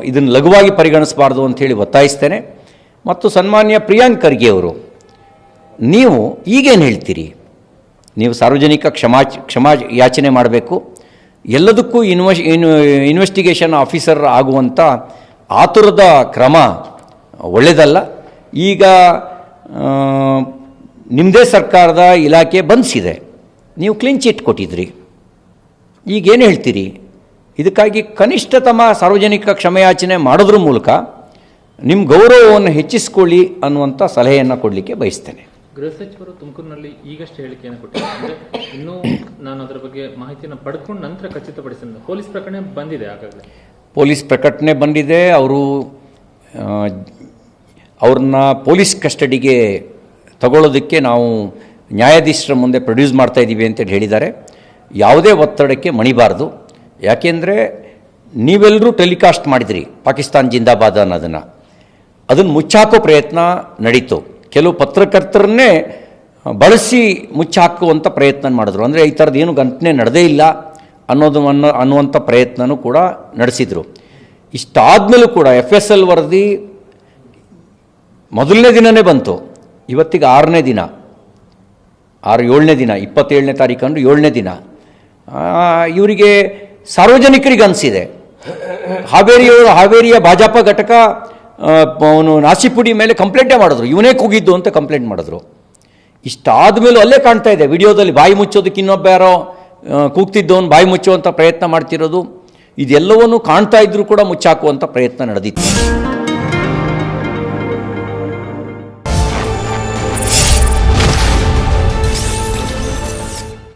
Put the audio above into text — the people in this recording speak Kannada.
ಇದನ್ನು ಲಘುವಾಗಿ ಪರಿಗಣಿಸಬಾರ್ದು ಅಂಥೇಳಿ ಒತ್ತಾಯಿಸ್ತೇನೆ. ಮತ್ತು ಸನ್ಮಾನ್ಯ ಪ್ರಿಯಾಂಕ್ ಖರ್ಗೆ ಅವರು, ನೀವು ಈಗೇನು ಹೇಳ್ತೀರಿ? ನೀವು ಸಾರ್ವಜನಿಕ ಕ್ಷಮಾ ಯಾಚನೆ ಮಾಡಬೇಕು, ಎಲ್ಲದಕ್ಕೂ ಇನ್ವೆಸ್ಟಿಗೇಷನ್ ಆಫೀಸರ್ ಆಗುವಂಥ ಆತುರದ ಕ್ರಮ ಒಳ್ಳೆಯದಲ್ಲ. ಈಗ ನಿಮ್ಮದೇ ಸರ್ಕಾರದ ಇಲಾಖೆ ಬಂಧಿಸಿದೆ, ನೀವು ಕ್ಲೀನ್ ಚಿಟ್ ಕೊಟ್ಟಿದ್ರಿ, ಈಗೇನು ಹೇಳ್ತೀರಿ? ಇದಕ್ಕಾಗಿ ಕನಿಷ್ಠತಮ ಸಾರ್ವಜನಿಕ ಕ್ಷಮೆಯಾಚನೆ ಮಾಡೋದ್ರ ಮೂಲಕ ನಿಮ್ಮ ಗೌರವವನ್ನು ಹೆಚ್ಚಿಸ್ಕೊಳ್ಳಿ ಅನ್ನುವಂಥ ಸಲಹೆಯನ್ನು ಕೊಡಲಿಕ್ಕೆ ಬಯಸ್ತೇನೆ. ಗೃಹ ಸಚಿವರು ತುಮಕೂರಿನಲ್ಲಿ ಈಗಷ್ಟೇ ಹೇಳಿಕೆಯನ್ನು ಕೊಟ್ಟಿದ್ದಾರೆ. ಇನ್ನೂ ನಾನು ಅದರ ಬಗ್ಗೆ ಮಾಹಿತಿಯನ್ನು ಪಡ್ಕೊಂಡು ನಂತರ ಖಚಿತಪಡಿಸಿದ ಪೊಲೀಸ್ ಪ್ರಕರಣ ಬಂದಿದೆ. ಆಗಾಗಲೇ ಪೊಲೀಸ್ ಪ್ರಕಟಣೆ ಬಂದಿದೆ. ಅವ್ರನ್ನ ಪೊಲೀಸ್ ಕಸ್ಟಡಿಗೆ ತಗೊಳ್ಳೋದಕ್ಕೆ ನಾವು ನ್ಯಾಯಾಧೀಶರ ಮುಂದೆ ಪ್ರೊಡ್ಯೂಸ್ ಮಾಡ್ತಾ ಇದ್ದೀವಿ ಅಂತೇಳಿ ಹೇಳಿದ್ದಾರೆ. ಯಾವುದೇ ಒತ್ತಡಕ್ಕೆ ಮಣಿಬಾರ್ದು. ಯಾಕೆಂದರೆ ನೀವೆಲ್ಲರೂ ಟೆಲಿಕಾಸ್ಟ್ ಮಾಡಿದ್ರಿ ಪಾಕಿಸ್ತಾನ್ ಜಿಂದಾಬಾದ್ ಅನ್ನೋದನ್ನು, ಅದನ್ನು ಮುಚ್ಚಾಕೋ ಪ್ರಯತ್ನ ನಡೀತು. ಕೆಲವು ಪತ್ರಕರ್ತರನ್ನೇ ಬಳಸಿ ಮುಚ್ಚಾಕುವಂಥ ಪ್ರಯತ್ನ ಮಾಡಿದ್ರು. ಅಂದರೆ ಈ ಥರದ್ದು ಏನು ಘಟನೆ ನಡೆದೇ ಇಲ್ಲ ಅನ್ನುವಂಥ ಪ್ರಯತ್ನನೂ ಕೂಡ ನಡೆಸಿದರು. ಇಷ್ಟಾದಮೇಲೂ ಕೂಡ FSL ವರದಿ ಮೊದಲನೇ ದಿನವೇ ಬಂತು. ಇವತ್ತಿಗೆ 6ನೇ ದಿನ, 7ನೇ ದಿನ, 27ನೇ ತಾರೀಕಂದು 7ನೇ ದಿನ. ಇವರಿಗೆ ಸಾರ್ವಜನಿಕರಿಗೆ ಅನಿಸಿದೆ, ಹಾವೇರಿಯ ಭಾಜಪ ಘಟಕ ಅವನು ನಾಸಿಪುಡಿ ಮೇಲೆ ಕಂಪ್ಲೇಂಟೇ ಮಾಡಿದ್ರು, ಇವನೇ ಕೂಗಿದ್ದು ಅಂತ ಕಂಪ್ಲೇಂಟ್ ಮಾಡಿದ್ರು. ಇಷ್ಟಾದ ಮೇಲೂ ಅಲ್ಲೇ ಕಾಣ್ತಾ ಇದೆ ವಿಡಿಯೋದಲ್ಲಿ ಬಾಯಿ ಮುಚ್ಚೋದಕ್ಕೆ ಇನ್ನೊಬ್ಬ ಯಾರೋ ಕೂಗ್ತಿದ್ದವನು ಬಾಯಿ ಮುಚ್ಚುವಂಥ ಪ್ರಯತ್ನ ಮಾಡ್ತಿರೋದು. ಇದೆಲ್ಲವನ್ನೂ ಕಾಣ್ತಾ ಇದ್ರೂ ಕೂಡ ಮುಚ್ಚಾಕುವಂಥ ಪ್ರಯತ್ನ ನಡೆದಿತ್ತು.